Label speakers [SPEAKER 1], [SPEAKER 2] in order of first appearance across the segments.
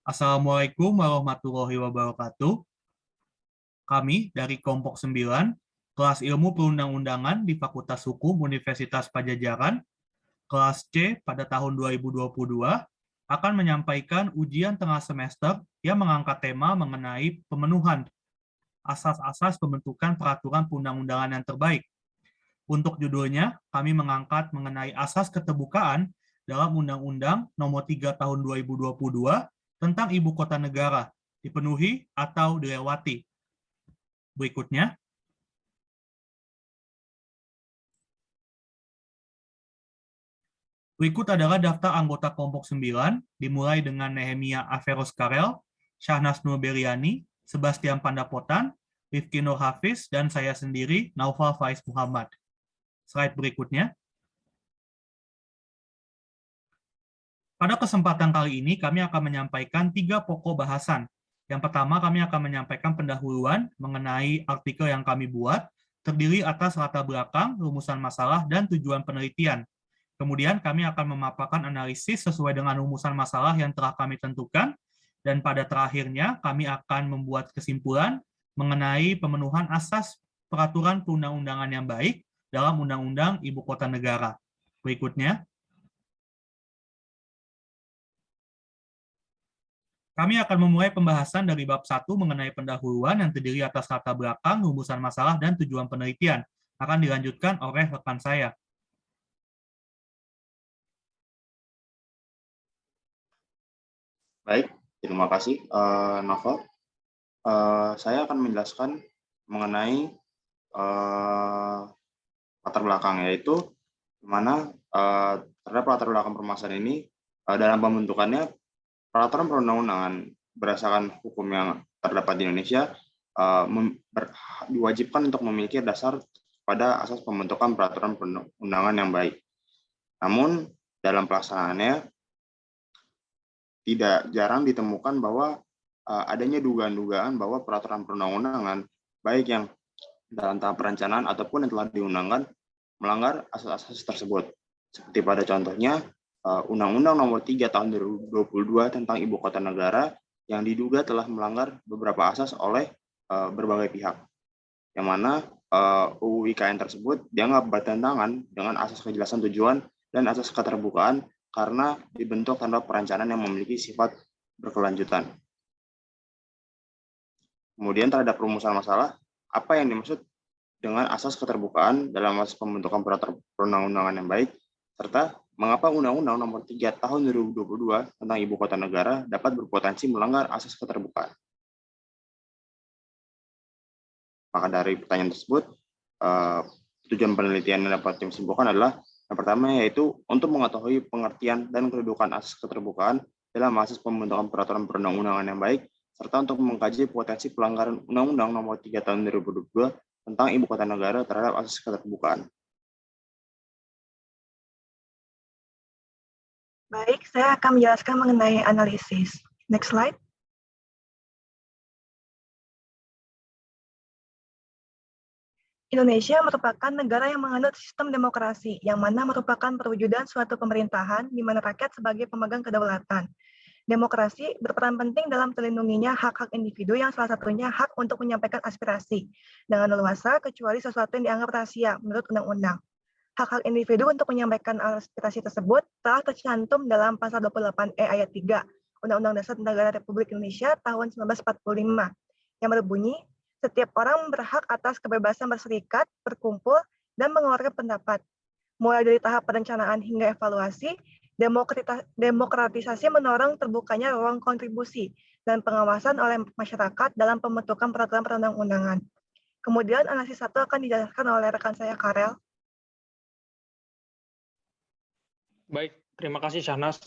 [SPEAKER 1] Assalamualaikum warahmatullahi wabarakatuh. Kami dari kelompok 9, kelas ilmu perundang-undangan di Fakultas Hukum Universitas Padjadjaran, kelas C pada tahun 2022, akan menyampaikan ujian tengah semester yang mengangkat tema mengenai pemenuhan asas-asas pembentukan peraturan perundang-undangan yang terbaik. Untuk judulnya, kami mengangkat mengenai asas keterbukaan dalam Undang-Undang Nomor 3 Tahun 2022 tentang Ibu Kota Negara, dipenuhi atau dilewati. Berikutnya, berikut adalah daftar anggota kelompok 9, dimulai dengan Nehemia Averos Karel, Syahnas Nurberiani, Sebastian Pandapotan, Rifki Nur Hafiz, dan saya sendiri, Naufal Faiz Muhammad. Slide berikutnya. Pada kesempatan kali ini, kami akan menyampaikan 3 pokok bahasan. Yang pertama, kami akan menyampaikan pendahuluan mengenai artikel yang kami buat, terdiri atas latar belakang, rumusan masalah, dan tujuan penelitian. Kemudian, kami akan memaparkan analisis sesuai dengan rumusan masalah yang telah kami tentukan, dan pada terakhirnya, kami akan membuat kesimpulan mengenai pemenuhan asas peraturan perundang-undangan yang baik dalam Undang-Undang Ibu Kota Negara. Berikutnya, kami akan memulai pembahasan dari bab 1 mengenai pendahuluan yang terdiri atas latar belakang, rumusan masalah, dan tujuan penelitian. Akan dilanjutkan oleh rekan saya.
[SPEAKER 2] Baik, terima kasih, Novel. Saya akan menjelaskan mengenai latar belakang, yaitu di mana terhadap latar belakang permasalahan ini dalam pembentukannya peraturan perundang-undangan berdasarkan hukum yang terdapat di Indonesia diwajibkan untuk memiliki dasar pada asas pembentukan peraturan perundang-undangan yang baik. Namun dalam pelaksanaannya tidak jarang ditemukan bahwa adanya dugaan-dugaan bahwa peraturan perundang-undangan baik yang dalam tahap perencanaan ataupun yang telah diundangkan melanggar asas-asas tersebut. Seperti pada contohnya Undang-Undang Nomor 3 Tahun 2022 tentang Ibu Kota Negara yang diduga telah melanggar beberapa asas oleh berbagai pihak. Yang mana UU IKN tersebut dianggap bertentangan dengan asas kejelasan tujuan dan asas keterbukaan karena dibentuk tanpa perencanaan yang memiliki sifat berkelanjutan. Kemudian terhadap rumusan masalah, apa yang dimaksud dengan asas keterbukaan dalam asas pembentukan peraturan perundang-undangan yang baik, serta mengapa Undang-Undang Nomor 3 Tahun 2022 tentang Ibu Kota Negara dapat berpotensi melanggar asas keterbukaan. Maka dari pertanyaan tersebut, tujuan penelitian yang dapat disimpulkan adalah yang pertama yaitu untuk mengetahui pengertian dan kedudukan asas keterbukaan dalam asas pembentukan peraturan perundang-undangan yang baik, serta untuk mengkaji potensi pelanggaran Undang-Undang Nomor 3 Tahun 2022 tentang Ibu Kota Negara terhadap asas keterbukaan.
[SPEAKER 3] Baik, saya akan menjelaskan mengenai analisis. Next slide. Indonesia merupakan negara yang menganut sistem demokrasi, yang mana merupakan perwujudan suatu pemerintahan di mana rakyat sebagai pemegang kedaulatan. Demokrasi berperan penting dalam terlindunginya hak-hak individu yang salah satunya hak untuk menyampaikan aspirasi dengan leluasa kecuali sesuatu yang dianggap rahasia menurut undang-undang. Hak-hak individu untuk menyampaikan aspirasi tersebut telah tercantum dalam pasal 28E ayat 3 Undang-Undang Dasar Negara Republik Indonesia tahun 1945 yang berbunyi, setiap orang berhak atas kebebasan berserikat, berkumpul, dan mengeluarkan pendapat. Mulai dari tahap perencanaan hingga evaluasi, demokratisasi mendorong terbukanya ruang kontribusi dan pengawasan oleh masyarakat dalam pembentukan peraturan perundang-undangan. Kemudian analisis 1 akan dijelaskan oleh rekan saya Karel.
[SPEAKER 4] Baik, terima kasih Syahnas.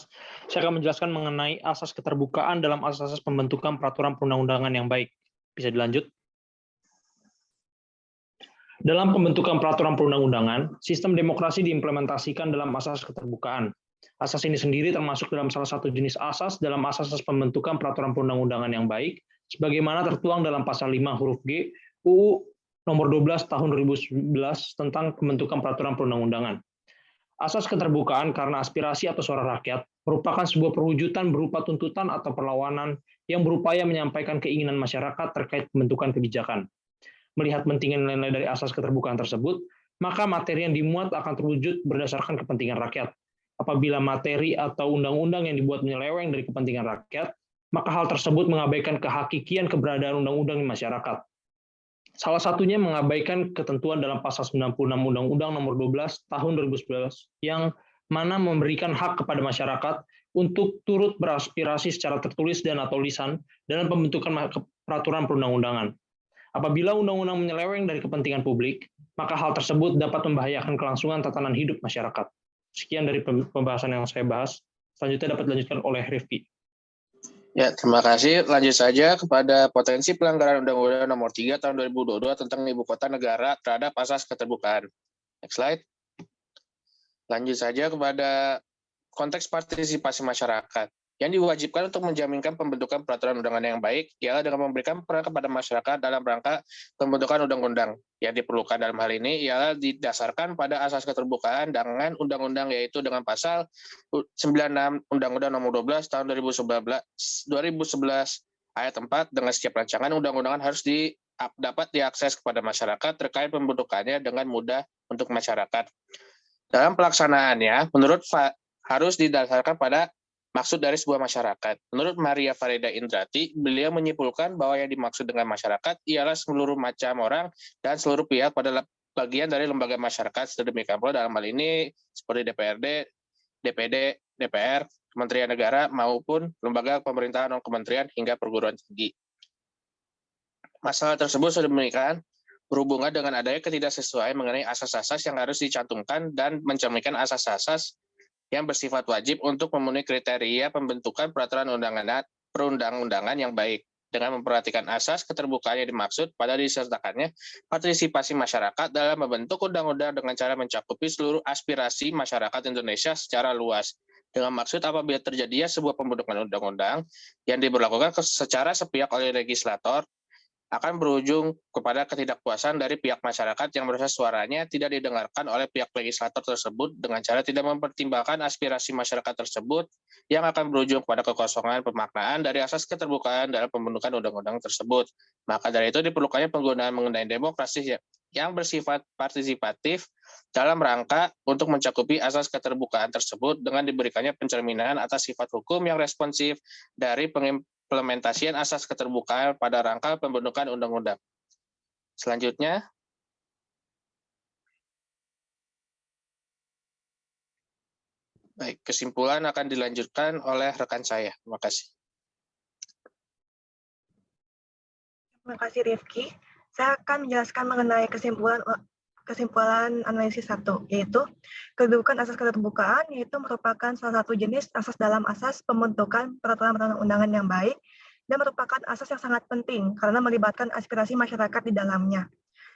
[SPEAKER 4] Saya akan menjelaskan mengenai asas keterbukaan dalam asas-asas pembentukan peraturan perundang-undangan yang baik. Bisa dilanjut? Dalam pembentukan peraturan perundang-undangan, sistem demokrasi diimplementasikan dalam asas keterbukaan. Asas ini sendiri termasuk dalam salah satu jenis asas dalam asas-asas pembentukan peraturan perundang-undangan yang baik, sebagaimana tertuang dalam pasal 5 huruf G UU Nomor 12 Tahun 2011 tentang pembentukan peraturan perundang-undangan. Asas keterbukaan karena aspirasi atau suara rakyat merupakan sebuah perwujudan berupa tuntutan atau perlawanan yang berupaya menyampaikan keinginan masyarakat terkait pembentukan kebijakan. Melihat pentingnya nilai-nilai dari asas keterbukaan tersebut, maka materi yang dimuat akan terwujud berdasarkan kepentingan rakyat. Apabila materi atau undang-undang yang dibuat menyeleweng dari kepentingan rakyat, maka hal tersebut mengabaikan kehakikian keberadaan undang-undang di masyarakat. Salah satunya mengabaikan ketentuan dalam pasal 96 Undang-Undang Nomor 12 Tahun 2011 yang mana memberikan hak kepada masyarakat untuk turut beraspirasi secara tertulis dan atau lisan dalam pembentukan peraturan perundang-undangan. Apabila undang-undang menyeleweng dari kepentingan publik, maka hal tersebut dapat membahayakan kelangsungan tatanan hidup masyarakat. Sekian dari pembahasan yang saya bahas. Selanjutnya dapat dilanjutkan oleh Rifki.
[SPEAKER 5] Ya, terima kasih. Lanjut saja kepada potensi pelanggaran Undang-Undang Nomor 3 Tahun 2022 tentang Ibu Kota Negara terhadap asas keterbukaan. Next slide. Lanjut saja kepada konteks partisipasi masyarakat. Yang diwajibkan untuk menjaminkan pembentukan peraturan undangan yang baik ialah dengan memberikan peran kepada masyarakat dalam rangka pembentukan undang-undang. Yang diperlukan dalam hal ini ialah didasarkan pada asas keterbukaan dengan undang-undang, yaitu dengan pasal 96 Undang-Undang Nomor 12 Tahun 2011 ayat 4, dengan setiap rancangan undang-undangan harus dapat diakses kepada masyarakat terkait pembentukannya dengan mudah untuk masyarakat. Dalam pelaksanaannya, harus didasarkan pada maksud dari sebuah masyarakat. Menurut Maria Farida Indrati, beliau menyimpulkan bahwa yang dimaksud dengan masyarakat ialah seluruh macam orang dan seluruh pihak pada bagian dari lembaga masyarakat, sedemikian pula dalam hal ini seperti DPRD, DPD, DPR, Kementerian Negara, maupun lembaga pemerintahan non-kementerian hingga perguruan tinggi. Masalah tersebut sedemikian berhubungan dengan adanya ketidaksesuaian mengenai asas-asas yang harus dicantumkan dan mencerminkan asas-asas yang bersifat wajib untuk memenuhi kriteria pembentukan peraturan perundang-undangan yang baik, dengan memperhatikan asas keterbukaan yang dimaksud pada disertakannya partisipasi masyarakat dalam membentuk undang-undang dengan cara mencakupi seluruh aspirasi masyarakat Indonesia secara luas. Dengan maksud apabila terjadinya sebuah pembentukan undang-undang yang diberlakukan secara sepihak oleh legislator, akan berujung kepada ketidakpuasan dari pihak masyarakat yang merasa suaranya tidak didengarkan oleh pihak legislator tersebut dengan cara tidak mempertimbangkan aspirasi masyarakat tersebut, yang akan berujung pada kekosongan pemaknaan dari asas keterbukaan dalam pembentukan undang-undang tersebut. Maka dari itu diperlukannya penggunaan mengenai demokrasi yang bersifat partisipatif dalam rangka untuk mencakupi asas keterbukaan tersebut dengan diberikannya pencerminan atas sifat hukum yang responsif dari implementasian asas keterbukaan pada rangka pembentukan undang-undang. Selanjutnya, baik, kesimpulan akan dilanjutkan oleh rekan saya. Terima kasih.
[SPEAKER 3] Terima kasih Rifki. Saya akan menjelaskan mengenai kesimpulan analisis 1, yaitu kedudukan asas keterbukaan, yaitu merupakan salah satu jenis asas dalam asas pembentukan peraturan perundang-undangan yang baik, dan merupakan asas yang sangat penting karena melibatkan aspirasi masyarakat di dalamnya.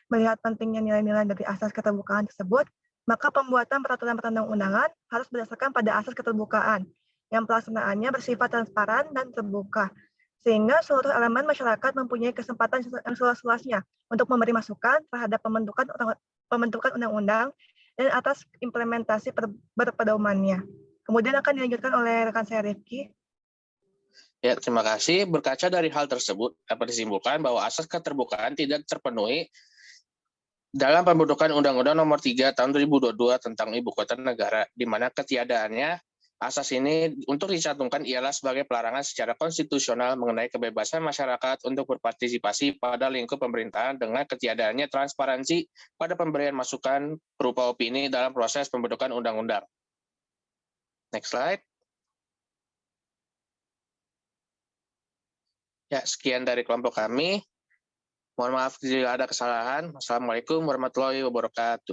[SPEAKER 3] Melihat pentingnya nilai-nilai dari asas keterbukaan tersebut, maka pembuatan peraturan perundang-undangan harus berdasarkan pada asas keterbukaan, yang pelaksanaannya bersifat transparan dan terbuka, sehingga seluruh elemen masyarakat mempunyai kesempatan yang seluas-luasnya untuk memberi masukan terhadap pembentukan undang-undang dan atas implementasi berpedomannya. Kemudian akan dilanjutkan oleh rekan saya Rifki.
[SPEAKER 5] Ya, terima kasih. Berkaca dari hal tersebut, dapat disimpulkan bahwa asas keterbukaan tidak terpenuhi dalam pembentukan Undang-Undang Nomor 3 Tahun 2022 tentang Ibu Kota Negara, di mana ketiadaannya asas ini untuk dicantumkan ialah sebagai pelarangan secara konstitusional mengenai kebebasan masyarakat untuk berpartisipasi pada lingkup pemerintahan dengan ketiadaannya transparansi pada pemberian masukan berupa opini dalam proses pembentukan undang-undang. Next slide. Ya, sekian dari kelompok kami. Mohon maaf jika ada kesalahan. Wassalamualaikum warahmatullahi wabarakatuh.